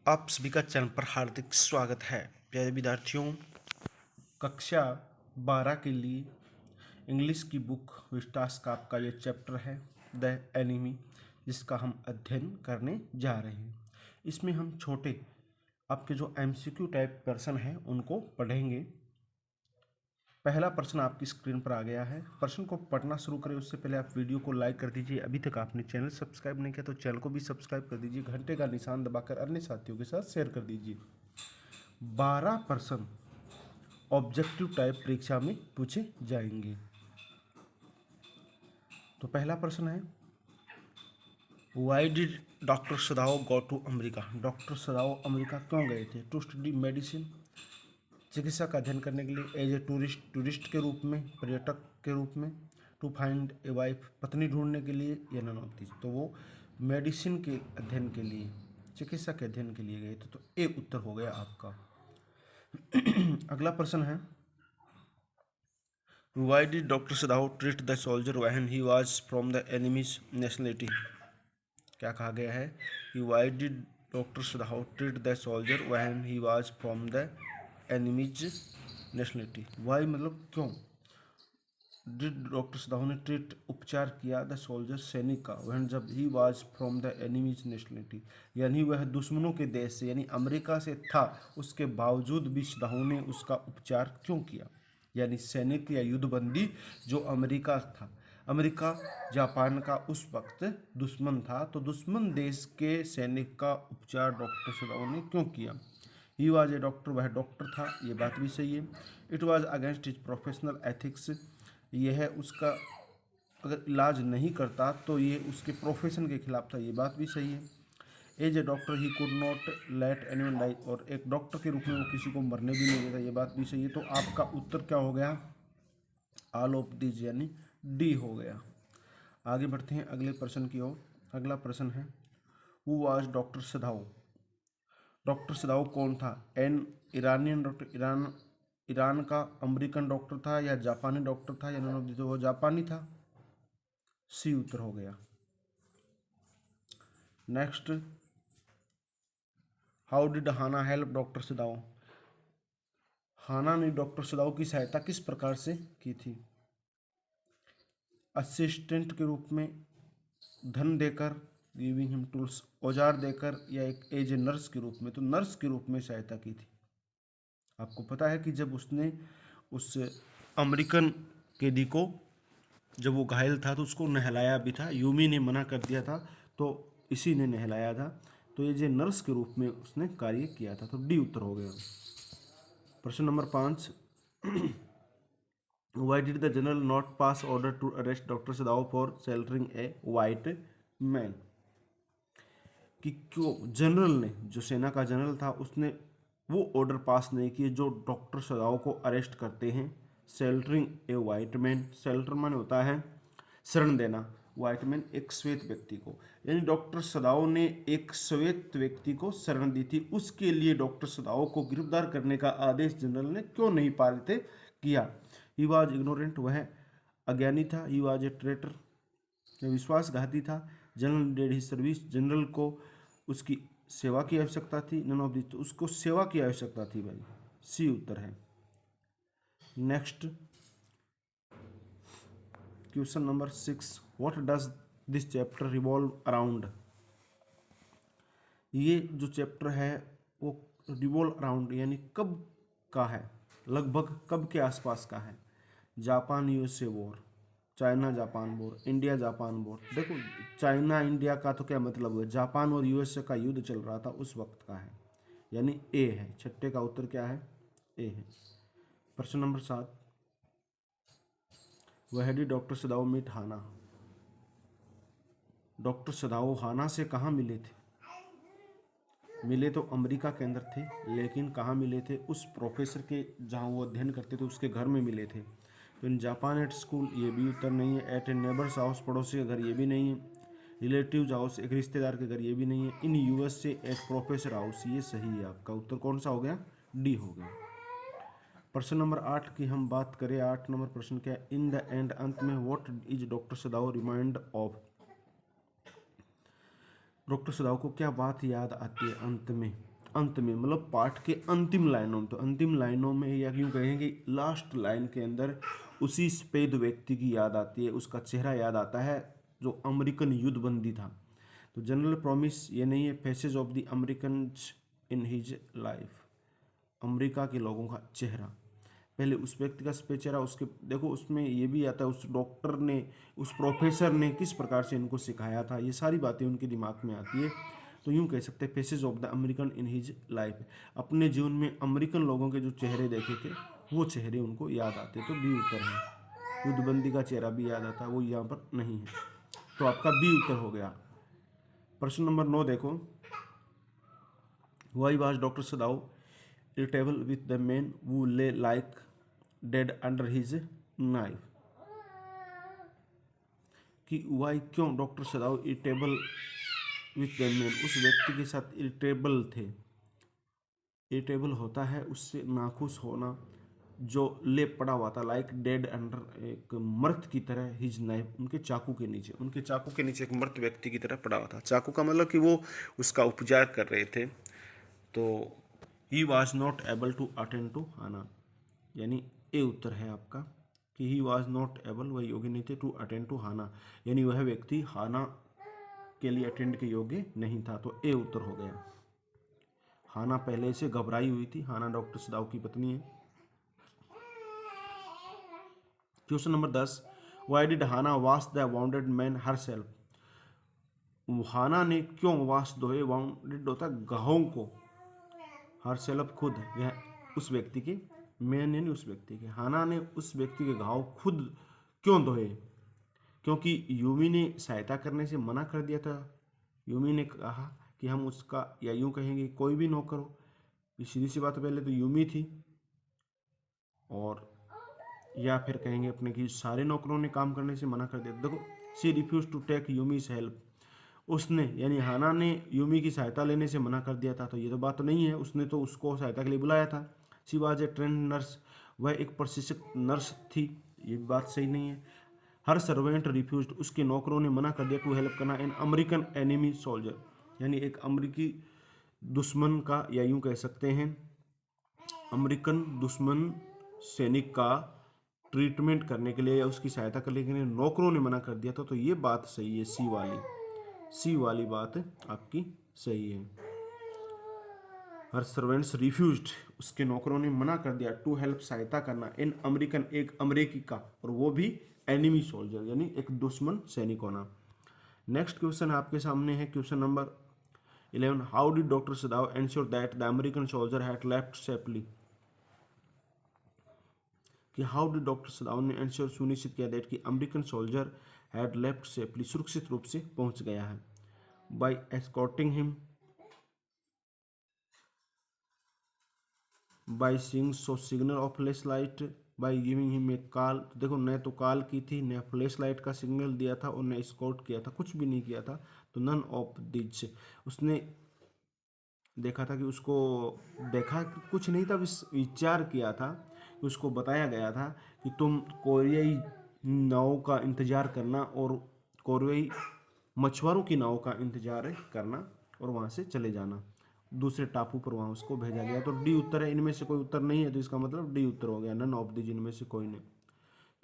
आप सभी का चैनल पर हार्दिक स्वागत है। प्यारे विद्यार्थियों, कक्षा 12 के लिए इंग्लिश की बुक विस्टास का आपका ये चैप्टर है द एनिमी, जिसका हम अध्ययन करने जा रहे हैं। इसमें हम छोटे आपके जो एमसीक्यू टाइप प्रश्न हैं उनको पढ़ेंगे। पहला प्रश्न आपकी स्क्रीन पर आ गया है। प्रश्न को पढ़ना शुरू करें उससे पहले आप वीडियो को लाइक कर दीजिए। अभी तक आपने चैनल सब्सक्राइब नहीं किया तो चैनल को भी सब्सक्राइब कर दीजिए। घंटे का निशान दबाकर अन्य साथियों के साथ शेयर कर दीजिए। 12 प्रश्न ऑब्जेक्टिव टाइप परीक्षा में पूछे जाएंगे। तो पहला प्रश्न है, why did doctor Sadao go to America? Doctor Sadao America क्यों गए थे? टू स्टडी मेडिसिन, चिकित्सा का अध्ययन करने के लिए, एज ए टूरिस्ट के रूप में, पर्यटक के रूप में, टू फाइंड ए वाइफ, पत्नी ढूंढने के लिए, या नन ऑफ दिस। तो वो मेडिसिन के अध्ययन के लिए, चिकित्सा के अध्ययन के लिए गए थे। तो ए उत्तर हो गया आपका। अगला प्रश्न है, why did doctor Sadao treat the soldier when he was from the enemy's nationality? क्या कहा गया है कि why did doctor Sadao treat the soldier when he was from the enemy's nationality? Why मतलब क्यों डिड डॉक्टर सदाओ ने treat उपचार किया द सोल्जर सैनिक का, वह जब ही was from the enemy's nationality, यानी वह दुश्मनों के देश से यानी अमेरिका से था, उसके बावजूद भी सदाओ ने उसका उपचार क्यों किया? यानी सैनिक या युद्धबंदी जो अमेरिका था, अमेरिका जापान का उस वक्त दुश्मन था, तो दुश्मन देश के सैनिक का उपचार डॉक्टर सदाओ ने क्यों किया? ही वाज ए डॉक्टर, वह डॉक्टर था, ये बात भी सही है। It was against his professional ethics, यह है उसका अगर इलाज नहीं करता तो ये उसके प्रोफेशन के खिलाफ था, ये बात भी सही है। As a doctor he could not let anyone die, और एक डॉक्टर के रूप में वो किसी को मरने भी नहीं देता, ये बात भी सही है। तो आपका उत्तर क्या हो गया? ऑल ऑफ दिस, यानी डी हो गया। आगे बढ़ते हैं अगले प्रश्न की ओर। अगला प्रश्न है, who was doctor Sadao? Doctor सदाओ कौन था? एन ईरानियन डॉक्टर, ईरान का अमेरिकन डॉक्टर था, या जापानी डॉक्टर था, या नन ऑफ दिस? वो जापानी था, सी उत्तर हो गया। Next, how did Hana help doctor Sadao? Hana ने डॉक्टर सदाओ की सहायता किस प्रकार से की थी? असिस्टेंट के रूप में, धन देकर, गिविंग हिम टूल्स, औजार देकर, या एक एज ए नर्स के रूप में? तो नर्स के रूप में सहायता की थी। आपको पता है कि जब उसने उस अमेरिकन कैदी को, जब वो घायल था तो उसको नहलाया भी था, यूमी ने मना कर दिया था तो इसी ने नहलाया था, तो ये जो नर्स के रूप में उसने कार्य किया था। तो डी उत्तर हो गया। प्रश्न number 5, why did the general not pass order to arrest doctor Sadao for sheltering a white man? कि क्यों जनरल ने, जो सेना का जनरल था, उसने वो ऑर्डर पास नहीं किए जो डॉक्टर सदाओ को अरेस्ट करते हैं। Sheltering a white man, shelter माने होता है शरण देना, वाइट मैन एक श्वेत व्यक्ति को, यानी डॉक्टर सदाओ ने एक श्वेत व्यक्ति को शरण दी थी। उसके लिए डॉक्टर सदाओ को गिरफ्तार करने का आदेश जनरल ने क्यों नहीं पारित किया? ही वॉज इग्नोरेंट, वह अज्ञानी था। ही वॉज ए ट्रेटर, विश्वासघाती था। General dead his service, general को उसकी सेवा की आवश्यकता थी। नन ऑफ दिस, तो उसको सेवा की आवश्यकता थी भाई, सी उत्तर है। Next, question number 6, what does this chapter revolve around? ये जो चैप्टर है वो रिवॉल्व अराउंड यानी कब का है, लगभग कब के आसपास का है? Japan USA war, China Japan war, India Japan war. देखो, चाइना इंडिया का तो क्या मतलब है, जापान और यूएसए का युद्ध चल रहा था उस वक्त का है, यानी ए है। छठे का उत्तर क्या है? ए है। प्रश्न नंबर 7, where did doctor Sadao meet Hana? Doctor Sadao Hana से कहाँ मिले थे? मिले तो अमेरिका के अंदर थे, लेकिन कहाँ मिले थे? उस प्रोफेसर के जहाँ वो अध्ययन करते थे उसके घर में मिले थे। तो इन जापान एट स्कूल, ये भी उत्तर नहीं है। एट ए नेबर्स हाउस, पड़ोसी के घर, ये भी नहीं है। रिलेटिव्स हाउस, एक रिश्तेदार के घर, ये भी नहीं है। In USA at professor house, ये सही है। आपका उत्तर कौन सा हो गया? डी हो गया। प्रश्न नंबर 8 की हम बात करें, 8 नंबर प्रश्न क्या है? इन द एंड, अंत में, what is doctor Sadao remind of? Doctor सदाओ को क्या बात याद आती है अंत में? अंत में, मतलब पाठ के अंतिम लाइनों में, तो अंतिम लाइनों में या यूँ कहेंगे लास्ट लाइन के अंदर उसी सफेद व्यक्ति की याद आती है, उसका चेहरा याद आता है जो अमेरिकन युद्धबंदी था। तो जनरल प्रॉमिस ये नहीं है, faces of the American in his life, America के लोगों का चेहरा, पहले उस व्यक्ति का सफेद चेहरा, उसके देखो उसमें ये भी आता है उस डॉक्टर ने, उस प्रोफेसर ने किस प्रकार से इनको सिखाया था, ये सारी बातें उनके दिमाग में आती है। तो यूँ कह सकते हैं faces of the American in his life, अपने जीवन में अमेरिकन लोगों के जो चेहरे देखे थे वो चेहरे उनको याद आते, तो बी उत्तर है। युद्धबंदी का चेहरा भी याद आता है, वो यहाँ पर नहीं है, तो आपका बी उत्तर हो गया। प्रश्न नंबर 9 देखो, Y was doctor सदाउ irritable with the man who lay like dead under his knife, कि वाई क्यों doctor सदाउ irritable with the man, उस व्यक्ति के साथ इरिटेबल थे। इरिटेबल होता है उससे नाखुश होना, जो ले पड़ा हुआ था लाइक डेड अंडर, एक मर्द की तरह, हिज नाइफ, उनके चाकू के नीचे, उनके चाकू के नीचे एक मर्द व्यक्ति की तरह पड़ा हुआ था। चाकू का मतलब कि वो उसका उपचार कर रहे थे। तो he was not able to attend to Hana, यानी ए उत्तर है आपका कि ही वॉज नॉट एबल, वह योग्य नहीं थे, टू अटेंड टू हाना, यानी वह व्यक्ति हाना के लिए अटेंड के योग्य नहीं था, तो ए उत्तर हो गया। हाना पहले से घबराई हुई थी, हाना डॉक्टर सदाउ की पत्नी है। Question number 10, why did Hana wash the wounded man herself, Hana ने क्यों वॉश धोए, वाउंडेड होता घावों को, हर सेल्फ खुद, यह उस व्यक्ति के, मैन यानी उस व्यक्ति के, हाना ने उस व्यक्ति के घाव खुद क्यों धोए, क्योंकि यूमी ने सहायता करने से मना कर दिया था। यूमी ने कहा कि हम उसका, या यूं कहेंगे कोई भी नौकर हो, सीधी सी बात, पहले तो यूमी थी, और या फिर कहेंगे अपने कि सारे नौकरों ने काम करने से मना कर दिया। देखो, she refuse to take Yumi's help, उसने यानी हाना ने यूमी की सहायता लेने से मना कर दिया था, तो ये तो बात तो नहीं है, उसने तो उसको सहायता के लिए बुलाया था। She was a trend nurse, वह एक प्रशिक्षित नर्स थी, ये बात सही नहीं है। हर सर्वेंट रिफ्यूज, उसके नौकरों ने मना कर दिया टू हेल्प करना एन अमेरिकन एनिमी सोल्जर, यानी एक अमेरिकी दुश्मन का, या यूं कह सकते हैं अमेरिकन दुश्मन सैनिक का ट्रीटमेंट करने के लिए या उसकी सहायता करने के लिए नौकरों ने मना कर दिया था, तो ये बात सही है, सी वाली बात आपकी सही है। हर सर्वेंट्स रिफ्यूज्ड, उसके नौकरों ने मना कर दिया टू हेल्प, सहायता करना, इन अमेरिकन, एक अमेरिकी का, और वो भी एनिमी सोल्जर, यानी एक दुश्मन सैनिक होना। नेक्स्ट क्वेश्चन आपके सामने है, question number 11, how did doctor Sadao ensure that the American soldier had left safely, कि हाउ डिड डॉक्टर सदाव ने एंश्योर, सुनिश्चित किया, दैट कि American soldier had left safely, सुरक्षित रूप से पहुंच गया है, by escorting him, by seeing so signal of flash light, by giving him a call, देखो न तो कॉल की थी, न फ्लैश लाइट का सिग्नल दिया था, और न स्काउट किया था, कुछ भी नहीं किया था, तो नन ऑफ दिस, उसने देखा था कि उसको देखा कुछ नहीं था, विचार किया था, उसको बताया गया था कि तुम कोरियाई नाव का इंतजार करना, और कोरियाई मछुआरों की नाव का इंतजार करना, और वहाँ से चले जाना, दूसरे टापू पर वहाँ उसको भेजा गया। तो डी उत्तर है, इनमें से कोई उत्तर नहीं है, तो इसका मतलब डी उत्तर हो गया, नन ऑफ द, जिनमें से कोई नहीं।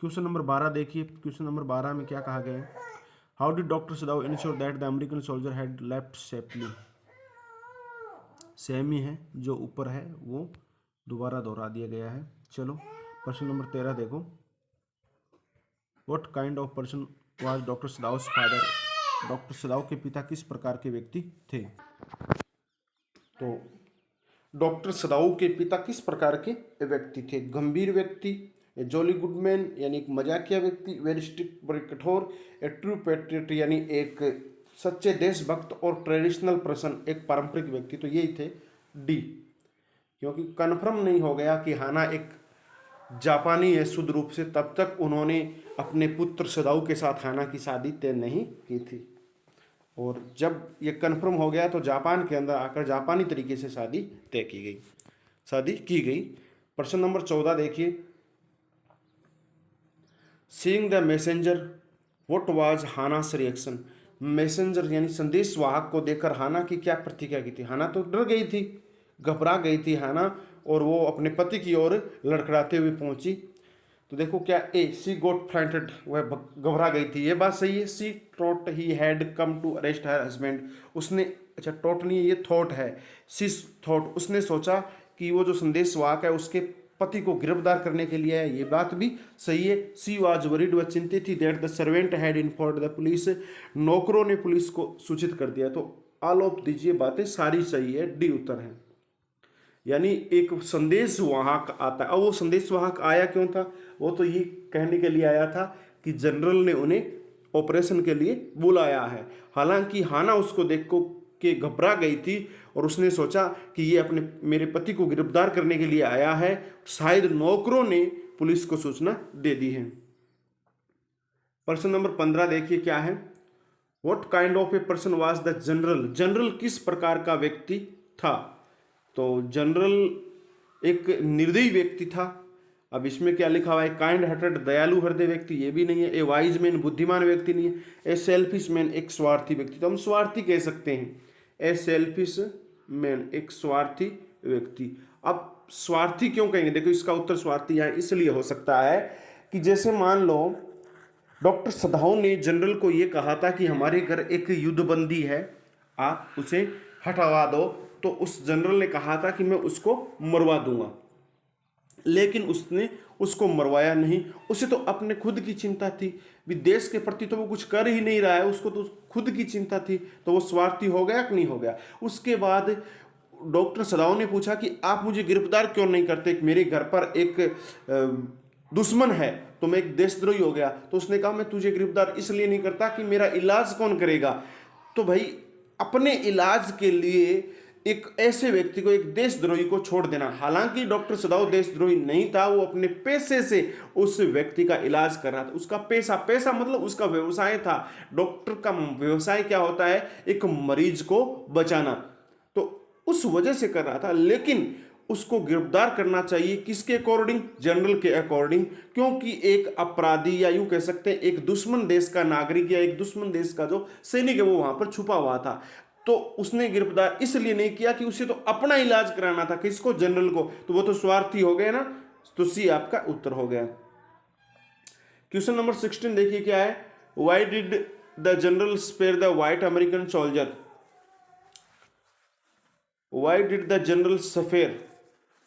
क्वेश्चन नंबर 12 देखिए, क्वेश्चन नंबर 12 में क्या कहा गया है, how did doctor Sadao ensure that the American soldier had left safely, same ही है, जो ऊपर है वो दोबारा दोहरा दिया गया है। चलो प्रश्न नंबर 13 देखो, what kind of person was doctor सदाव father, doctor सदाव के पिता किस प्रकार के व्यक्ति थे। तो डॉक्टर सदाऊ के पिता किस प्रकार के व्यक्ति थे, गंभीर व्यक्ति, ए जॉली गुडमैन यानी एक मजाकिया व्यक्ति, वेरी स्ट्रिक्ट बड़े कठोर, ए ट्रू पैट्रियट यानी एक सच्चे देशभक्त, और ट्रेडिशनल पर्सन एक पारंपरिक व्यक्ति, तो यही थे डी, क्योंकि कन्फर्म नहीं हो गया कि हाना एक जापानी है शुद्ध रूप से, तब तक उन्होंने अपने पुत्र सदाऊ के साथ हाना की शादी तय नहीं की थी, और जब ये कन्फर्म हो गया तो जापान के अंदर आकर जापानी तरीके से शादी तय की गई, शादी की गई। प्रश्न नंबर 14 देखिए, seeing the messenger what was Hana's reaction, messenger यानी संदेश वाहक को देखकर हाना की क्या प्रतिक्रिया की थी, हाना तो डर गई थी घबरा गई थी है ना, और वो अपने पति की ओर लड़खड़ाते हुए पहुंची। तो देखो क्या ए, सी गोट फ्राइटेड, वह घबरा गई थी, ये बात सही है। She thought he had come to arrest her husband, उसने, अच्छा थॉट नहीं ये थॉट है, सी थॉट, उसने सोचा कि वो जो संदेशवाहक है उसके पति को गिरफ्तार करने के लिए है, ये बात भी सही है। सी वाज वरीड, वह चिंतित थी, that the servant had informed the police, नौकरों ने पुलिस को सूचित कर दिया। तो ऑल ऑफ दीजिए बातें सारी सही है, डी उत्तर है। यानी एक संदेशवाहक आता है। अब वो संदेशवाहक आया क्यों था, वो तो ये कहने के लिए आया था कि जनरल ने उन्हें ऑपरेशन के लिए बुलाया है। हालांकि हाना उसको देख को के घबरा गई थी और उसने सोचा कि ये अपने मेरे पति को गिरफ्तार करने के लिए आया है, शायद नौकरों ने पुलिस को सूचना दे दी है। प्रश्न नंबर 15 देखिए क्या है, what kind of a person was the general, general किस प्रकार का व्यक्ति था। तो जनरल एक निर्दयी व्यक्ति था। अब इसमें क्या लिखा हुआ है, काइंड हार्टेड दयालु हृदय व्यक्ति, ये भी नहीं है। ए वाइज मैन बुद्धिमान व्यक्ति नहीं है। ए सेल्फिश मैन एक स्वार्थी व्यक्ति, तो हम स्वार्थी कह सकते हैं। ए सेल्फिश मैन एक स्वार्थी व्यक्ति। अब स्वार्थी क्यों कहेंगे, देखो इसका उत्तर स्वार्थी है इसलिए हो सकता है कि जैसे मान लो डॉक्टर सदाओ ने जनरल को ये कहा था कि हमारे घर एक युद्धबंदी है, आप उसे हटवा दो, तो उस जनरल ने कहा था कि मैं उसको मरवा दूंगा, लेकिन उसने उसको मरवाया नहीं। उसे तो अपने खुद की चिंता थी, देश के प्रति तो वो कुछ कर ही नहीं रहा है, उसको तो खुद की चिंता थी, तो वो स्वार्थी हो गया कि नहीं हो गया। उसके बाद डॉक्टर सदाओ ने पूछा कि आप मुझे गिरफ्तार क्यों नहीं करते, मेरे घर पर एक दुश्मन है, तो मैं एक देशद्रोही हो गया। तो उसने कहा मैं तुझे गिरफ्तार इसलिए नहीं करता कि मेरा इलाज कौन करेगा। तो भाई अपने इलाज के लिए एक ऐसे व्यक्ति को, एक देशद्रोही को छोड़ देना। हालांकि डॉक्टर सदाओ देशद्रोही नहीं था, वो अपने पैसे से उस व्यक्ति का इलाज कर रहा था। उसका पैसा मतलब उसका व्यवसाय था। डॉक्टर का व्यवसाय क्या होता है, एक मरीज को बचाना, तो उस वजह से कर रहा था। लेकिन उसको गिरफ्तार करना चाहिए किसके अकॉर्डिंग, जनरल के अकॉर्डिंग, क्योंकि एक अपराधी या यूं कह सकते हैं एक दुश्मन देश का नागरिक या एक दुश्मन देश का जो सैनिक है वो वहां पर छुपा हुआ था। तो उसने गिरफ्तार इसलिए नहीं किया कि उसे तो अपना इलाज कराना था, किसको, जनरल को, तो वो तो स्वार्थी हो गए ना। तो सी आपका उत्तर हो गया। क्वेश्चन नंबर 16 देखिए क्या है, why did the general spare the white American soldier, why did the general spare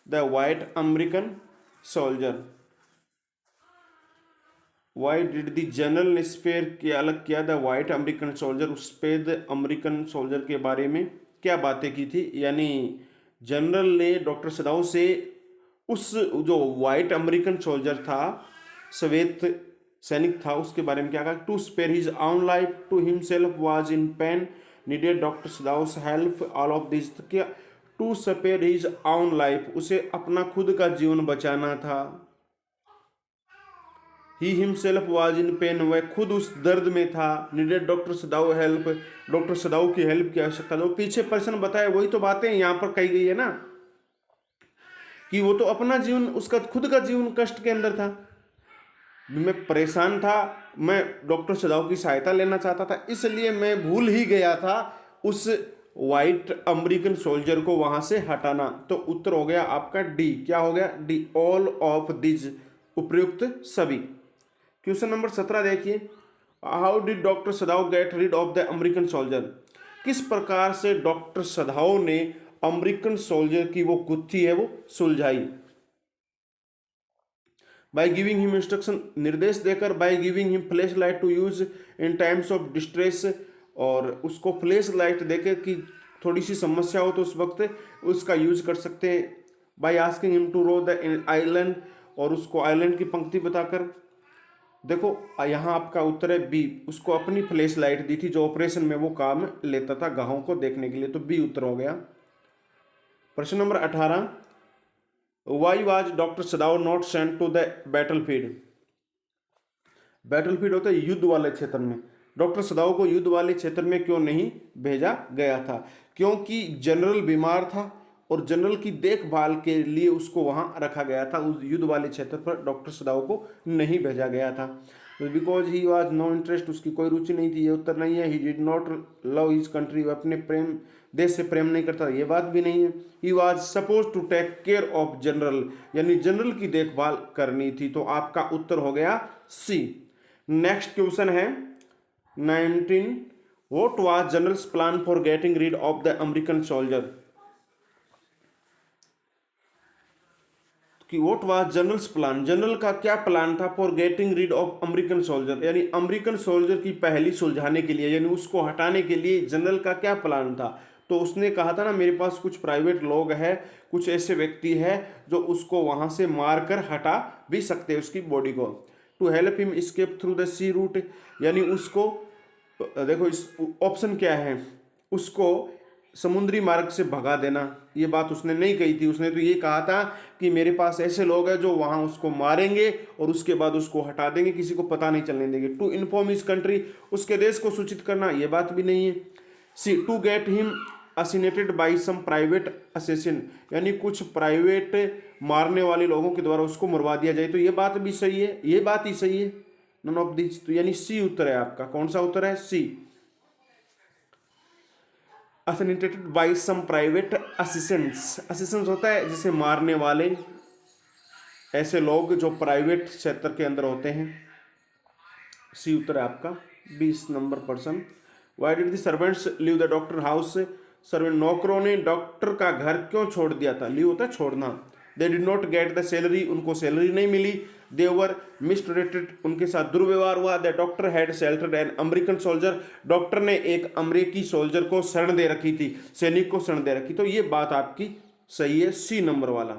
the white American soldier, why did the general ने स्पेयर के अलग किया द व्हाइट अमेरिकन सोल्जर, उस पे द अमेरिकन सोल्जर के बारे में क्या बातें की थी। यानी जनरल ने डॉक्टर सदाओ से उस जो व्हाइट अमेरिकन सोल्जर था, श्वेत सैनिक था, उसके बारे में क्या कहा, to spare his own life to himself was in pain needed doctor Sadao's help all of this, क्या to spare his own life, उसे अपना खुद का जीवन बचाना था। He himself was in pain, वह खुद उस दर्द में था। Needed doctor Sadao help, doctor Sadao की हेल्प की आवश्यकता। जो पीछे पर्सन बताए वही तो बातें यहाँ पर कही गई है ना, कि वो तो अपना जीवन, उसका खुद का जीवन कष्ट के अंदर था। मैं परेशान था, मैं डॉक्टर सदाओ की सहायता लेना चाहता था, इसलिए मैं भूल ही गया था उस व्हाइट अमेरिकन सोल्जर को वहां से हटाना। तो उत्तर हो गया आपका डी, क्या हो गया, डी, ऑल ऑफ दिस, उपयुक्त सभी। क्वेश्चन नंबर 17 देखिए, how did doctor Sadao get rid of the American soldier, किस प्रकार से डॉक्टर सदाओ ने अमेरिकन सोल्जर की वो गुत्थी है वो सुलझाई। बाय गिविंग हिम इंस्ट्रक्शन, निर्देश देकर, by giving him flash light to use in times of distress, और उसको फ्लैश लाइट देकर कि थोड़ी सी समस्या हो तो उस वक्त उसका यूज कर सकते हैं। By asking him to row the island, और उसको आइलैंड की पंक्ति बताकर। देखो यहाँ आपका उत्तर है बी, उसको अपनी फ्लैश लाइट दी थी जो ऑपरेशन में वो काम लेता था घावों को देखने के लिए, तो बी उत्तर हो गया। प्रश्न number 18, why was doctor Sadao not sent to the battlefield, battlefield होता है युद्ध वाले क्षेत्र में, डॉक्टर सदाओ को युद्ध वाले क्षेत्र में क्यों नहीं भेजा गया था, क्योंकि जनरल बीमार था और जनरल की देखभाल के लिए उसको वहां रखा गया था। उस युद्ध वाले क्षेत्र पर डॉक्टर सदाओ को नहीं भेजा गया था। Because he was no interest, उसकी कोई रुचि नहीं थी, ये उत्तर नहीं है। He did not love his country, अपने प्रेम देश से प्रेम नहीं करता, ये बात भी नहीं है। He was suppose to take care of general, यानी जनरल की देखभाल करनी थी, तो आपका उत्तर हो गया सी। नेक्स्ट क्वेश्चन है 19, what was general's plan for getting rid of the American soldier, कि what was general's plan, general का क्या प्लान था for getting rid of American soldier, यानी अमेरिकन सोल्जर की पहली सुलझाने के लिए, यानी उसको हटाने के लिए जनरल का क्या प्लान था। तो उसने कहा था ना, मेरे पास कुछ प्राइवेट लोग हैं, कुछ ऐसे व्यक्ति हैं जो उसको वहां से मार कर हटा भी सकते हैं उसकी बॉडी को। To help him escape through the sea route, यानी उसको, देखो इस ऑप्शन क्या है, उसको समुद्री मार्ग से भगा देना, ये बात उसने नहीं कही थी। उसने तो ये कहा था कि मेरे पास ऐसे लोग हैं जो वहां उसको मारेंगे और उसके बाद उसको हटा देंगे, किसी को पता नहीं चलने देंगे। टू इन्फॉर्म हिज कंट्री, उसके देश को सूचित करना, ये बात भी नहीं है। C to get him assassinated by some private assassin, यानी कुछ प्राइवेट मारने वाले लोगों के द्वारा उसको मरवा दिया जाए, तो ये बात भी सही है, ये बात ही सही है। नन ऑफ दिस, तो यानी सी उत्तर है आपका। कौन सा उत्तर है? C. Assassinated by some private assistants, assistants होता है जिसे मारने वाले, ऐसे लोग जो प्राइवेट क्षेत्र के अंदर होते हैं। सी उत्तर है आपका 20 number person. Y did the servants leave the doctor house, servant नौकरों ने डॉक्टर का घर क्यों छोड़ दिया था? लीव होता है छोड़ना। They did not get the salary, उनको सैलरी नहीं मिली। दे वर मिसट्रीटेड, उनके साथ दुर्व्यवहार हुआ। The doctor had sheltered an American soldier, doctor ने एक अमेरिकी सोल्जर को शरण दे रखी थी, सैनिक को शरण दे रखी। तो ये बात आपकी सही है, सी नंबर वाला।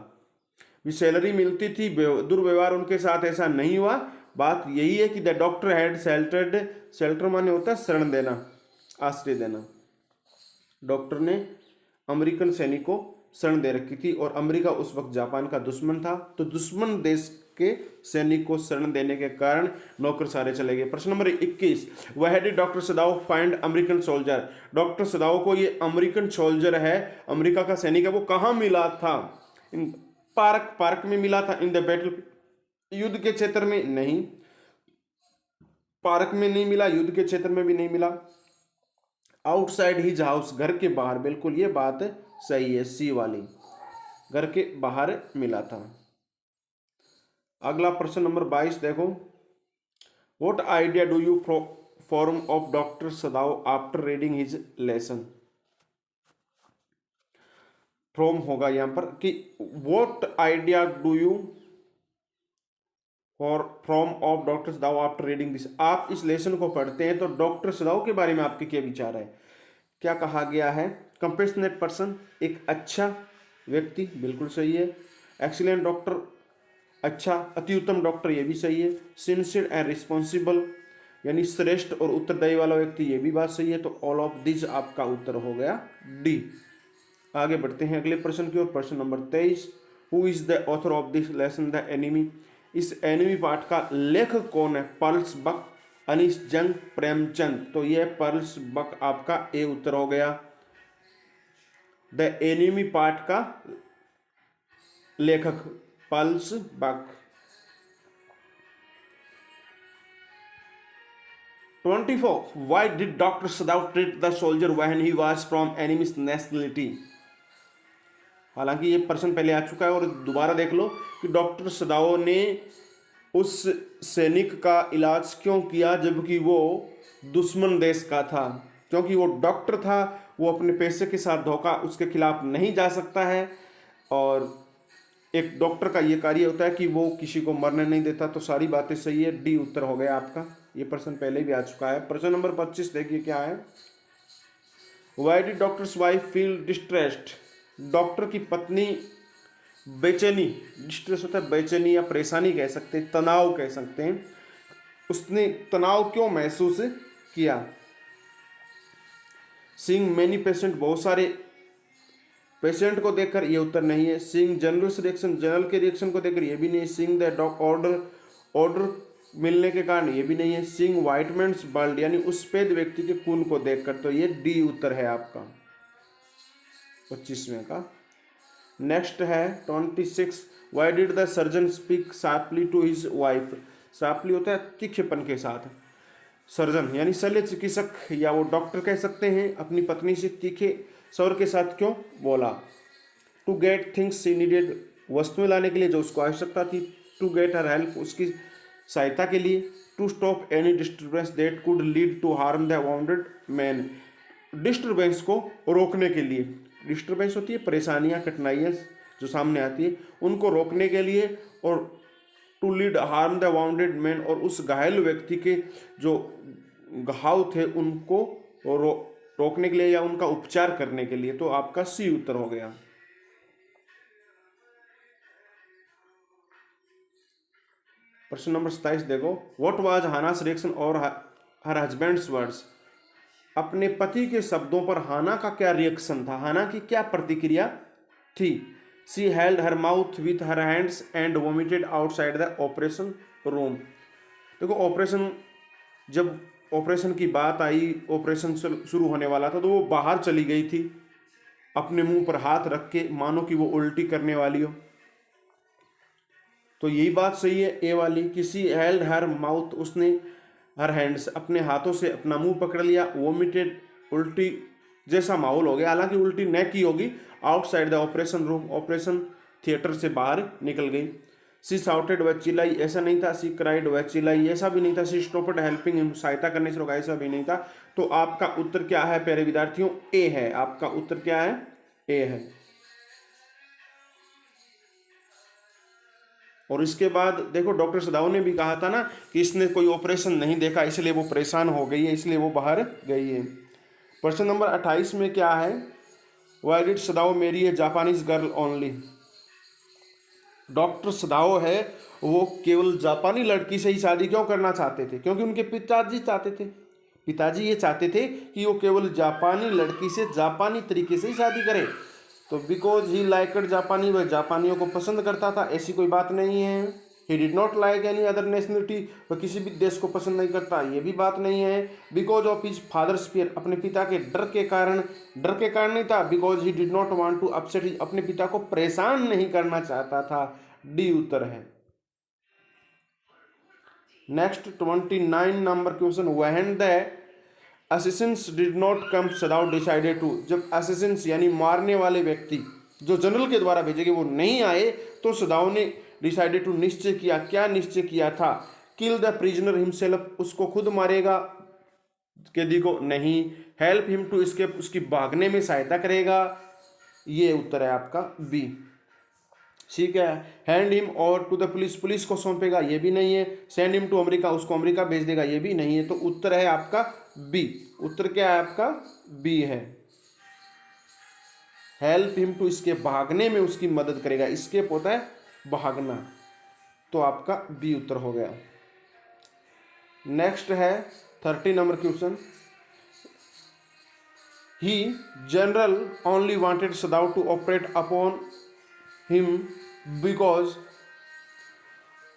भी सैलरी मिलती थी, दुर्व्यवहार उनके साथ ऐसा नहीं हुआ। बात यही है कि the doctor had sheltered, shelter माने होता है शरण देना, आश्रय देना। डॉक्टर ने अमेरिकन सैनिक को शरण दे रखी थी और अमेरिका उस वक्त जापान का दुश्मन था, तो दुश्मन देश के सैनिक को शरण देने के कारण नौकर सारे चले गए। प्रश्न नंबर 21, वह did doctor Sadao find American soldier, doctor सदाओ को ये अमेरिकन सोल्जर है, अमेरिका का सैनिक है, वो कहाँ मिला था? इन पार्क में मिला था। इन द बैटल, युद्ध के क्षेत्र में नहीं, पार्क में नहीं मिला, युद्ध के क्षेत्र में भी नहीं मिला। आउटसाइड हिज हाउस, घर के बाहर, बिल्कुल ये बात सही है, सी वाली, घर के बाहर मिला था। अगला प्रश्न नंबर 22 देखो, what idea do you form of doctor Sadao after reading his lesson. From होगा यहां पर कि what idea do you for from of doctor Sadao after reading this, आप इस लेसन को पढ़ते हैं तो डॉक्टर सदाओ के बारे में आपके क्या विचार है? क्या कहा गया है? कंपेशनेट पर्सन, एक अच्छा व्यक्ति, बिल्कुल सही है। एक्सीलेंट डॉक्टर, अच्छा अति उत्तम डॉक्टर, ये भी सही है। सिंसियर एंड रिस्पॉन्सिबल, यानी श्रेष्ठ और उत्तरदायी वाला व्यक्ति, ये भी बात सही है। तो ऑल ऑफ दिस आपका उत्तर हो गया डी। आगे बढ़ते हैं अगले प्रश्न की ओर। प्रश्न number 23, who is the author of this lesson the enemy, इस एनिमी पाठ का लेखक कौन है? पर्ल्स बक, अनीस जंग, प्रेमचंद। तो यह पर्ल्स बक आपका ए उत्तर हो गया। द एनिमी पाठ का लेखक pearls buck. 24, why did Dr. Sadao treat the soldier when he was from enemy's nationality? हालांकि ये प्रश्न पहले आ चुका है और दोबारा देख लो कि डॉक्टर सदाओ ने उस सैनिक का इलाज क्यों किया जबकि वो दुश्मन देश का था। क्योंकि वो डॉक्टर था, वो अपने पैसे के साथ धोखा उसके खिलाफ नहीं जा सकता है, और एक डॉक्टर का ये कार्य होता है कि वो किसी को मरने नहीं देता। तो सारी बातें सही है, डी उत्तर हो गया आपका। ये प्रश्न पहले भी आ चुका है। प्रश्न नंबर 25 देखिए क्या है। Why did doctors wife feel distressed, doctor की पत्नी बेचैनी, डिस्ट्रेस होता है बेचैनी या परेशानी कह सकते हैं, तनाव कह सकते हैं, उसने तनाव क्यों महसूस किया? सीइंग मेनी पेशेंट, बहुत सारे पेशेंट को देखकर, ये उत्तर नहीं है। सीइंग जनरल रिएक्शन, जनरल के रिएक्शन को देखकर, ये भी नहीं है। सीइंग द ऑर्डर मिलने के कारण, ये भी नहीं है। सीइंग व्हाइट मैन्स ब्लड, यानी उस पेद व्यक्ति के खून को देखकर, तो ये डी उत्तर है आपका 25वें का। नेक्स्ट है 26, why did the surgeon speak sharply to his wife, sharply होता है तीखेपन के साथ। सर्जन यानी शल्य चिकित्सक या वो डॉक्टर कह सकते हैं, अपनी पत्नी से तीखे सर के साथ क्यों बोला? To get things she needed, वस्तुएं लाने के लिए जो उसको आवश्यकता थी। टू गेट हर हेल्प, उसकी सहायता के लिए। To stop any disturbance that could lead to harm the wounded man, disturbance को रोकने के लिए। डिस्टर्बेंस होती है परेशानियां, कठिनाइयां जो सामने आती है, उनको रोकने के लिए। और to lead harm the wounded man, और उस घायल व्यक्ति के जो घाव थे उनको रोकने के लिए या उनका उपचार करने के लिए। तो आपका सी उत्तर हो गया। प्रश्न नंबर 27 देखो, व्हाट वाज हानास रिएक्शन और हर हस्बैंड्स वर्ड्स, अपने पति के शब्दों पर हाना का क्या रिएक्शन था, हाना की क्या प्रतिक्रिया थी? She held her mouth with her hands and vomited outside the operation room. देखो ऑपरेशन, जब ऑपरेशन की बात आई, ऑपरेशन शुरू होने वाला था, तो वो बाहर चली गई थी अपने मुंह पर हाथ रख के, मानो कि वो उल्टी करने वाली हो। तो यही बात सही है ए वाली, किसी हेल्ड हर माउथ, उसने हर हैंड्स, अपने हाथों से अपना मुंह पकड़ लिया। वोमिटेड, उल्टी जैसा माहौल हो गया, हालांकि उल्टी न की होगी। Outside the operation room, operation theatre से बाहर निकल गई। सी साउटेड व चिल्लाई, ऐसा नहीं था। सी क्राइड व चिल्लाई, ऐसा भी नहीं था। सी स्टॉप्ड हेल्पिंग हिम, सहायता करने से रोका, ऐसा भी नहीं था। तो आपका उत्तर क्या है प्यारे विद्यार्थियों? ए है। आपका उत्तर क्या है? ए है। और इसके बाद देखो डॉक्टर सदाव ने भी कहा था ना कि इसने कोई ऑपरेशन नहीं देखा, इसलिए वो परेशान हो गई है, इसलिए वो बाहर गई है। प्रश्न नंबर 28 में क्या है? Why did Sadao marry a Japanese girl only, doctor Sadao है वो केवल जापानी लड़की से ही शादी क्यों करना चाहते थे? क्योंकि उनके पिताजी चाहते थे, पिताजी ये चाहते थे कि वो केवल जापानी लड़की से जापानी तरीके से ही शादी करे। तो बिकॉज ही लाइकड जापानी, वह जापानियों को पसंद करता था, ऐसी कोई बात नहीं है। He did not like any other nationality, वह किसी भी देश को पसंद नहीं करता, ये भी बात नहीं है। Because of his father's fear, अपने पिता के डर के कारण, डर के कारण नहीं था। Because he did not want to upset his, अपने पिता को परेशान नहीं करना चाहता था। डी उत्तर है। Next 29 number question, when the assassins did not come Sadao decided to, जब असिसेंस यानी मारने वाले व्यक्ति जो जनरल के द्वारा भेजे गए वो नहीं आए, तो सदाव ने डिसाइडेड टू, निश्चय किया। क्या निश्चय किया था? किल द प्रिजनर हिमसेल्फ, उसको खुद मारेगा कैदी को? नहीं। हेल्प हिम टू एस्केप, उसकी भागने में सहायता करेगा। ये उत्तर है आपका बी। ठीक है। हैंड हिम और टू द पुलिस, पुलिस को सौंपेगा? ये भी नहीं है। सेंड हिम टू अमेरिका, उसको अमेरिका भेज देगा? ये भी नहीं है। तो उत्तर है आपका बी। उत्तर क्या है आपका? बी है। हेल्प हिम टू, इसके भागने में उसकी मदद करेगा। एस्केप होता है भागना, तो आपका बी उत्तर हो गया। नेक्स्ट है 30 number question, he general only wanted Sadao to operate upon him because,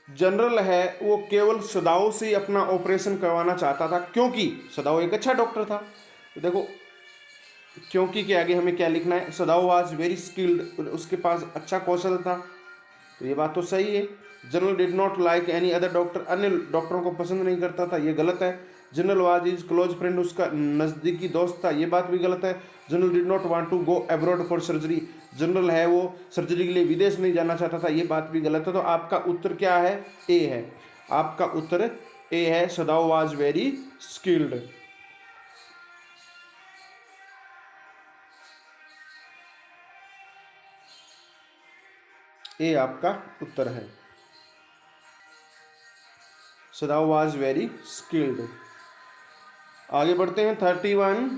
general है वो केवल सदाव से अपना ऑपरेशन करवाना चाहता था क्योंकि सदाव एक अच्छा डॉक्टर था। तो देखो क्योंकि के आगे हमें क्या लिखना है? सदाव वाज वेरी स्किल्ड, उसके पास अच्छा कौशल था। तो ये बात तो सही है। General did not like any other doctor, अन्य डॉक्टरों को पसंद नहीं करता था, ये गलत है। General was is close friend, उसका नज़दीकी दोस्त था, ये बात भी गलत है। General did not want to go abroad for surgery, general है वो सर्जरी के लिए विदेश नहीं जाना चाहता था, ये बात भी गलत है। तो आपका उत्तर क्या है? ए है। आपका उत्तर ए है, सदाव वाज वेरी स्किल्ड। ए आपका उत्तर है, सदाव वाज वेरी स्किल्ड। आगे बढ़ते हैं 31,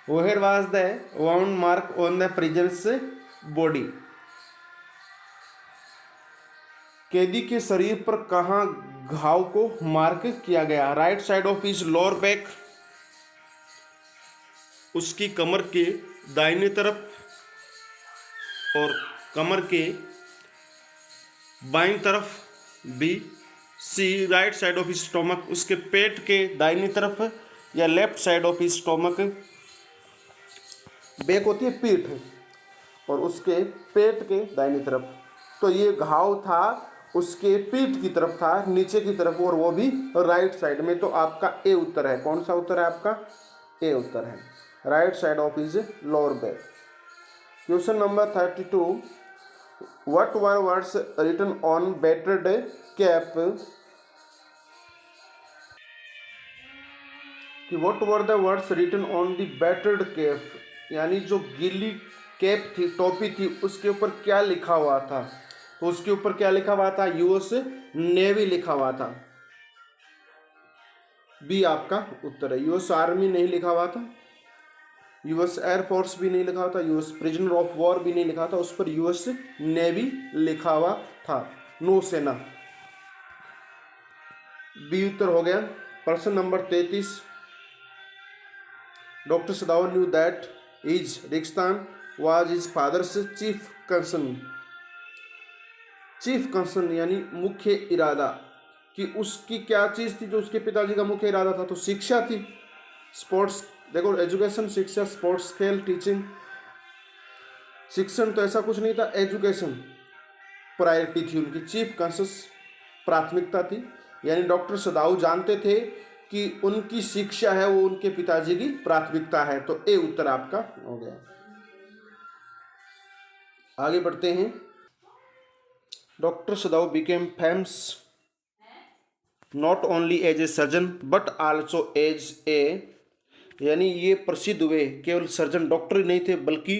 where was the wound mark on the prisoner's body, कैदी के शरीर पर कहाँ घाव को मार्क किया गया? Right side of his lower back, उसकी कमर के दाहिने तरफ, और कमर के बाईं तरफ। B. C right side of his stomach, उसके पेट के दाहिनी तरफ, या left side of his stomach, back होती है पीठ, और उसके पेट के दाहिनी तरफ। तो ये घाव था उसके पीठ की तरफ था, नीचे की तरफ, और वो भी राइट साइड में। तो आपका ए उत्तर है। कौन सा उत्तर है आपका? ए उत्तर है। right side of his lower back. Question number 32. What were words written on battered cap? कि what were the words written on the battered cap? यानी जो गीली कैप थी, टोपी थी, उसके ऊपर क्या लिखा हुआ था? तो उसके ऊपर क्या लिखा हुआ था? यूएस नेवी लिखा हुआ था। बी आपका उत्तर है। यूएस आर्मी नहीं लिखा हुआ था, यूएस एयरफोर्स भी नहीं लिखा हुआ था, यूएस प्रिजनर ऑफ वॉर भी नहीं लिखा था, उस पर यूएस नेवी लिखा हुआ था, नौसेना। बी उत्तर हो गया। प्रश्न नंबर 33। Doctor Sadao knew that is रेगिस्तान was his father's chief concern. Chief concern यानी मुख्य इरादा, कि उसकी क्या चीज़ थी जो उसके पिताजी का मुख्य इरादा था? तो शिक्षा थी, स्पोर्ट्स। देखो, एजुकेशन, शिक्षा, स्पोर्ट्स, खेल, टीचिंग। शिक्षण तो ऐसा कुछ नहीं था, एजुकेशन प्रायोरिटी थी उनकी, चीफ कंसर्न प्राथमिकता थी। यानी डॉक्टर सदाऊ जानते थे कि उनकी शिक्षा है वो उनके पिताजी की प्राथमिकता है। तो ए उत्तर आपका हो गया। आगे बढ़ते हैं। Doctor Sadao became famous not only as a surgeon but also as a, यानी ये प्रसिद्ध हुए केवल सर्जन डॉक्टर ही नहीं थे बल्कि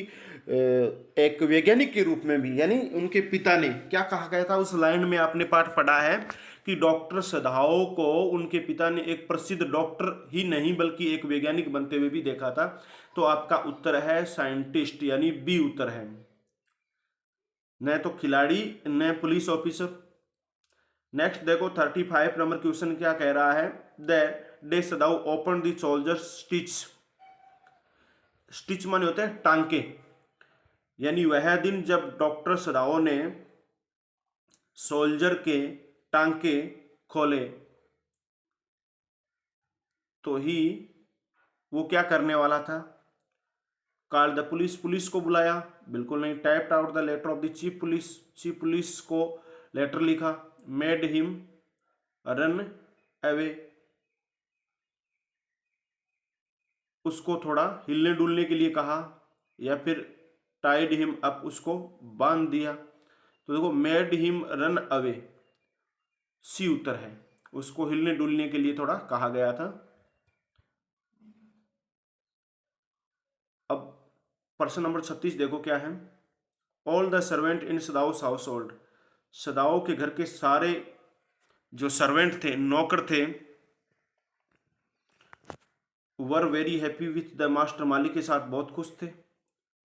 एक वैज्ञानिक के रूप में भी। यानी उनके पिता ने, क्या कहा गया था उस लाइन में, आपने पाठ पढ़ा है कि डॉक्टर सदाओ को उनके पिता ने एक प्रसिद्ध डॉक्टर ही नहीं बल्कि एक वैज्ञानिक बनते हुए भी देखा था। तो आपका उत्तर है साइंटिस्ट, यानी बी उत्तर है। न तो खिलाड़ी न पुलिस ऑफिसर। नेक्स्ट देखो 35 नंबर क्वेश्चन क्या कह रहा है? The day Sadao open the soldier stitch. Stitch माने होते हैं टांके, यानी वह दिन जब डॉक्टर सदाओ ने सोल्जर के टांके खोले तो ही वो क्या करने वाला था? कॉल द पुलिस, पुलिस को बुलाया? बिल्कुल नहीं। Typed out the letter of the chief police, chief police को लेटर लिखा। मेड हिम रन अवे, उसको थोड़ा हिलने डुलने के लिए कहा, या फिर टाइड हिम अप, उसको बांध दिया। तो देखो, मेड हिम रन अवे, सी उत्तर है। उसको हिलने डुलने के लिए थोड़ा कहा गया था। अब प्रश्न नंबर 36 देखो क्या है? All the servant in Sadao's household. सदाओ के घर के सारे जो सर्वेंट थे, नौकर थे, were very happy with the master, मालिक के साथ बहुत खुश थे।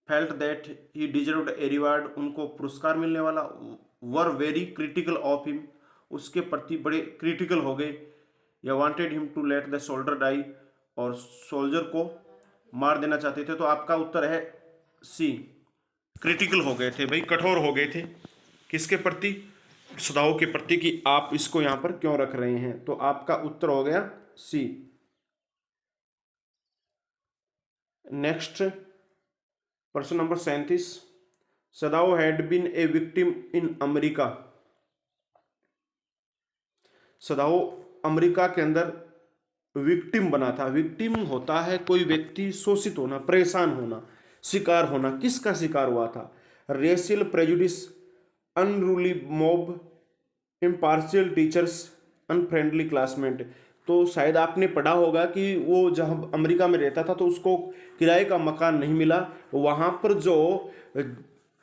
Felt that he deserved a reward, उनको पुरस्कार मिलने वाला। Were very critical of him, उसके प्रति बड़े क्रिटिकल हो गए। या wanted him to let the soldier die, और सोल्जर को मार देना चाहते थे। तो आपका उत्तर है सी, क्रिटिकल हो गए थे भाई, कठोर हो गए थे। किसके प्रति? सदाओ के प्रति, कि आप इसको यहां पर क्यों रख रहे हैं। तो आपका उत्तर हो गया सी। नेक्स्ट प्रश्न number 37। Sadao had been a victim in America. Sadao America के अंदर विक्टिम बना था। विक्टिम होता है कोई व्यक्ति शोषित होना, परेशान होना, शिकार होना। किसका शिकार हुआ था? Racial prejudice, unruly mob, impartial teachers, unfriendly classmate. तो शायद आपने पढ़ा होगा कि वो जब अमेरिका में रहता था तो उसको किराए का मकान नहीं मिला। वहाँ पर जो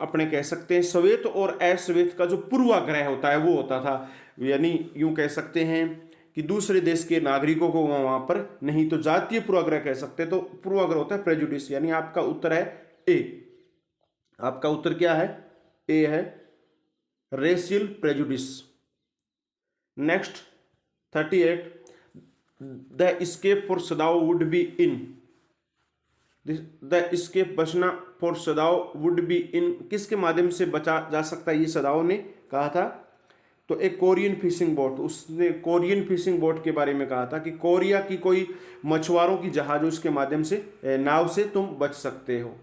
अपने कह सकते हैं श्वेत और अश्वेत का जो पूर्वाग्रह होता है वो होता था। यानी यूं कह सकते हैं कि दूसरे देश के नागरिकों को वहाँ पर नहीं, तो जातीय पूर्वाग्रह कह सकते हैं। तो पूर्वाग्रह होता है प्रेजुडिस, यानी आपका उत्तर है ए। आपका उत्तर क्या है? ए है, racial prejudice. Next 38। The escape for Sadao would be in. The escape, बचना, for Sadao would be in, किसके माध्यम से बचा जा सकता है ये सदाओ ने कहा था? तो एक कोरियन फिशिंग बोट, उसने कोरियन फिशिंग बोट के बारे में कहा था कि कोरिया की कोई मछुआरों की जहाज, उसके माध्यम से, नाव से तुम बच सकते हो।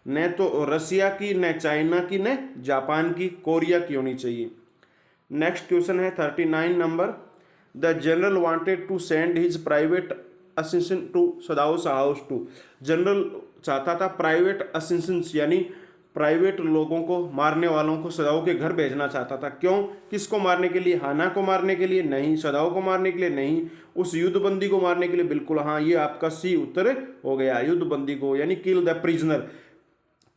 न तो रसिया की, न चाइना की, न जापान की, कोरिया की होनी चाहिए। नेक्स्ट क्वेश्चन है 39 number. The general wanted to send his private assistant to Sadao's house to. General चाहता था प्राइवेट असिस्टेंट्स यानी प्राइवेट लोगों को, मारने वालों को सदाओ के घर भेजना चाहता था। क्यों? किसको मारने के लिए? हाना को मारने के लिए? नहीं। सदाओ को मारने के लिए? नहीं। उस युद्धबंदी को मारने के लिए? बिल्कुल हाँ, ये आपका सी उत्तर हो गया, युद्धबंदी को, यानी किल द प्रिजनर।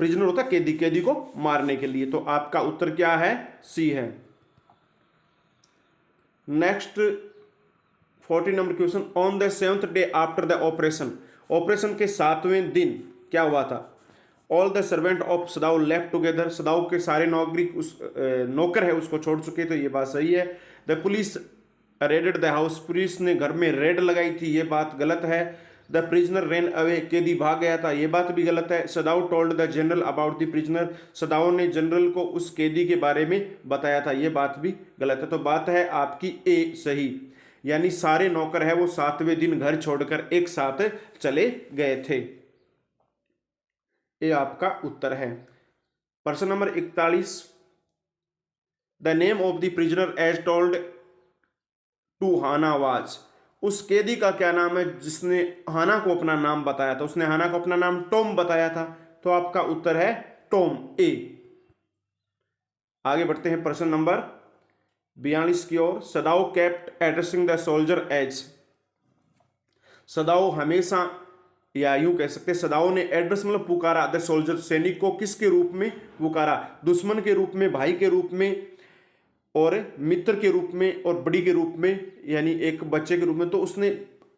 प्रिजनर होता है कैदी, कैदी को मारने के लिए। तो आपका उत्तर क्या है? सी है। Next 40 number question, on the 7th day after the operation, operation के 7वें दिन क्या हुआ था? All the servant of Sadao left together, Sadao के सारे नागरिक उस नौकर है उसको छोड़ चुके, तो ये बात सही है। The police raided the house, police ने घर में रेड लगाई थी, ये बात गलत है। द प्रिजनर रेन अवे, कैदी भाग गया था, ये बात भी गलत है। Sadao told the general about the prisoner, Sadao ने जनरल को उस कैदी के बारे में बताया था, ये बात भी गलत है। तो बात है आपकी ए सही, यानी सारे नौकर है वो 7वें दिन घर छोड़कर एक साथ चले गए थे। ये आपका उत्तर है। प्रश्न number 41, the name of the prisoner as told to Hana was, उस कैदी का क्या नाम है जिसने हाना को अपना नाम बताया था? उसने हाना को अपना नाम टॉम बताया था, तो आपका उत्तर है टॉम, ए। आगे बढ़ते हैं प्रश्न नंबर 42 की ओर। Sadao kept addressing the soldier as, Sadao हमेशा, या यूं कह सकते हैं सदाओ ने एड्रेस मतलब पुकारा द सोल्जर, सैनिक को किसके रूप में पुकारा? दुश्मन के रूप में, भाई के रूप में, और मित्र के रूप में, और बड़ी के रूप में, यानी एक बच्चे के रूप में। तो उसने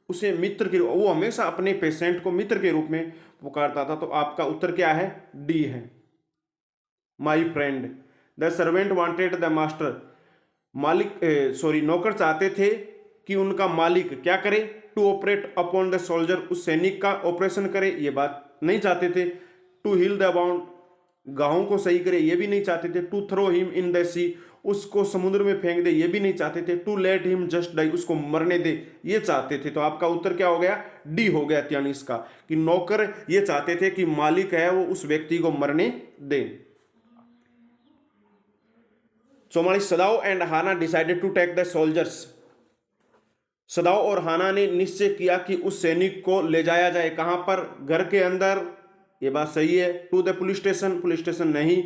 उसे मित्र के रूप, वो हमेशा अपने पेशेंट को मित्र के रूप में पुकारता था। तो आपका उत्तर क्या है? डी है, my friend. The servant wanted the master, मालिक नौकर चाहते थे कि उनका मालिक क्या करे? To operate upon the soldier, उस सैनिक का ऑपरेशन करे, ये बात नहीं चाहते थे। टू हील द बाउंड, घावों को सही करे, ये भी नहीं चाहते थे। To throw him in the sea, उसको समुद्र में फेंक दे, ये भी नहीं चाहते थे। To let him just die, उसको मरने दे, ये चाहते थे। तो आपका उत्तर क्या हो गया? डी हो गया 43 का, कि नौकर ये चाहते थे कि मालिक है वो उस व्यक्ति को मरने दे। 44, Sadao and Hana decided to take the soldiers, Sadao और हाना ने निश्चय किया कि उस सैनिक को ले जाया जाए, कहां पर? घर के अंदर, ये बात सही है। To the police station, police station नहीं,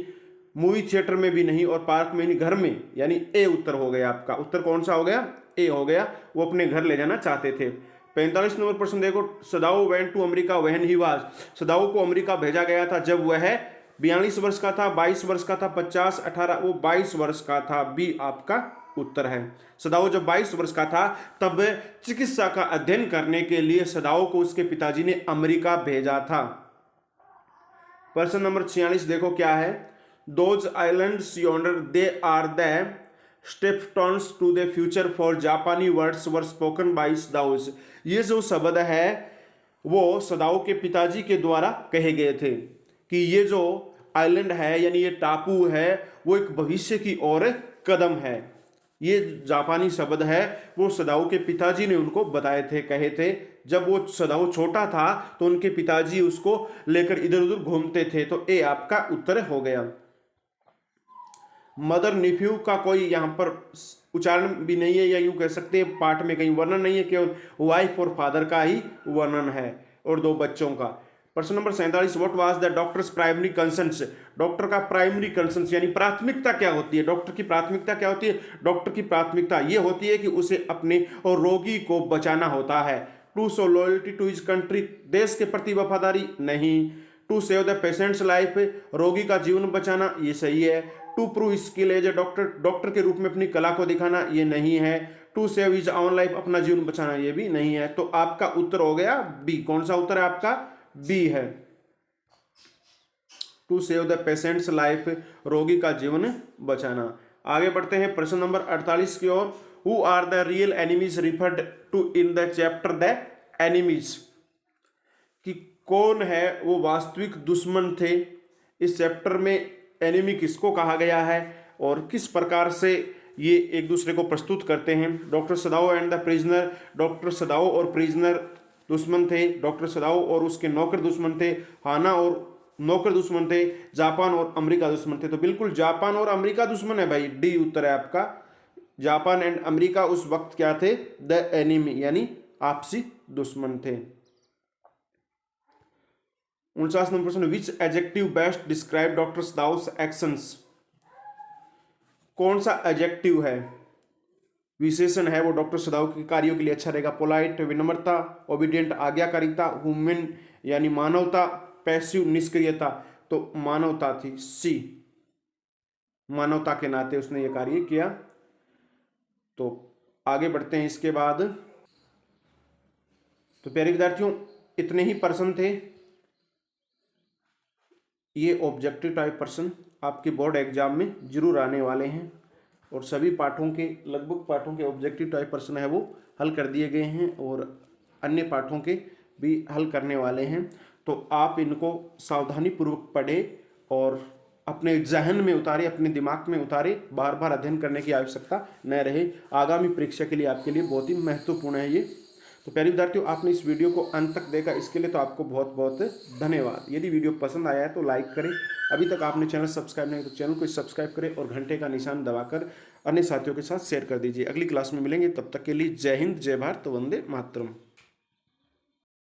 मूवी थिएटर में भी नहीं, और पार्क में नहीं, घर में, यानी ए उत्तर हो गया आपका। उत्तर कौन सा हो गया? ए हो गया, वो अपने घर ले जाना चाहते थे। 45 नंबर प्रश्न देखो, Sadao went to America when he was, Sadao को अमेरिका भेजा गया था जब वह 42 वर्ष का था, 22 वर्ष का था, 50, 18, वो 22 वर्ष का था, बी आपका उत्तर है। सदाओ जब 22 वर्ष का था तब चिकित्सा का अध्ययन करने के लिए सदाओ को उसके पिताजी ने अमेरिका भेजा था। प्रश्न नंबर 46 देखो क्या है, those islands yonder they are the stepstones to the future for Japanese words were spoken by Sadao, ये जो शब्द है वो सदाओ के पिताजी के द्वारा कहे गए थे कि ये जो आइलैंड है यानी ये टापू है वो एक भविष्य की ओर कदम है। ये जापानी शब्द है वो सदाओ के पिताजी ने उनको बताए थे, कहे थे। जब वो सदाओ छोटा था तो उनके पिताजी उसको लेकर इधर उधर घूमते थे। तो ए आपका उत्तर हो गया। मदर निफ्यू का कोई यहाँ पर उच्चारण भी नहीं है, या यूं कह सकते हैं पाठ में कहीं वर्णन नहीं है, केवल वाइफ और फादर का ही वर्णन है और दो बच्चों का। प्रश्न number 47, what was the doctors primary concerns, doctor का प्राइमरी कंसर्न्स यानी प्राथमिकता क्या होती है? डॉक्टर की प्राथमिकता क्या होती है? डॉक्टर की प्राथमिकता ये होती है कि उसे अपने और रोगी को बचाना होता है। To show loyalty to his country, देश के प्रति वफादारी नहीं। To save the patient's life, रोगी का जीवन बचाना, ये सही है। To prove skill as a doctor, doctor के रूप में अपनी कला को दिखाना, ये नहीं है। To save his own life, अपना जीवन बचाना, ये भी नहीं है। तो आपका उत्तर हो गया बी। कौन सा उत्तर है आपका? बी है, to save the patient's life, रोगी का जीवन बचाना। आगे बढ़ते हैं प्रश्न नंबर 48 की ओर। Who are the real enemies referred to in the chapter the enemies, कि कौन है वो वास्तविक दुश्मन थे? इस चैप्टर में एनिमी किसको कहा गया है और किस प्रकार से ये एक दूसरे को प्रस्तुत करते हैं? Doctor Sadao and the prisoner, doctor सदाओ और प्रिजनर दुश्मन थे। डॉक्टर सदाओ और उसके नौकर दुश्मन थे। हाना और नौकर दुश्मन थे। जापान और अमेरिका दुश्मन थे। तो बिल्कुल जापान और अमेरिका दुश्मन है भाई, डी उत्तर है आपका। जापान एंड अमेरिका उस वक्त क्या थे? द एनिमी, यानी आपसी दुश्मन थे। 49 नंबर प्रश्न, which adjective best describe doctor Sadao's actions. कौन सा एडजेक्टिव है, विशेषण है, वो डॉक्टर सदाउ के कार्यों के लिए अच्छा रहेगा। पोलाइट विनम्रता, ओबीडियंट आज्ञाकारिता, ह्यूमन यानी मानवता, पैसिव निष्क्रियता। तो मानवता थी, सी, मानवता के नाते उसने ये कार्य किया। तो आगे बढ़ते हैं इसके बाद। तो प्यारे विद्यार्थियों, इतने ही प्रश्न थे। ये ऑब्जेक्टिव टाइप प्रश्न आपके बोर्ड एग्जाम में जरूर आने वाले हैं और सभी पाठों के, लगभग पाठों के ऑब्जेक्टिव टाइप प्रश्न है वो हल कर दिए गए हैं और अन्य पाठों के भी हल करने वाले हैं। तो आप इनको सावधानी पूर्वक पढ़ें और अपने जहन में उतारे, अपने दिमाग में उतारे, बार बार अध्ययन करने की आवश्यकता न रहे। आगामी परीक्षा के लिए आपके लिए बहुत ही महत्वपूर्ण है ये। तो प्यारे विद्यार्थियों, आपने इस वीडियो को अंत तक देखा, इसके लिए तो आपको बहुत बहुत धन्यवाद। यदि वीडियो पसंद आया है तो लाइक करें, अभी तक आपने चैनल सब्सक्राइब नहीं तो चैनल को सब्सक्राइब करें और घंटे का निशान दबाकर अन्य साथियों के साथ शेयर कर दीजिए। अगली क्लास में मिलेंगे, तब तक के लिए जय हिंद, जय भारत, वंदे मातरम।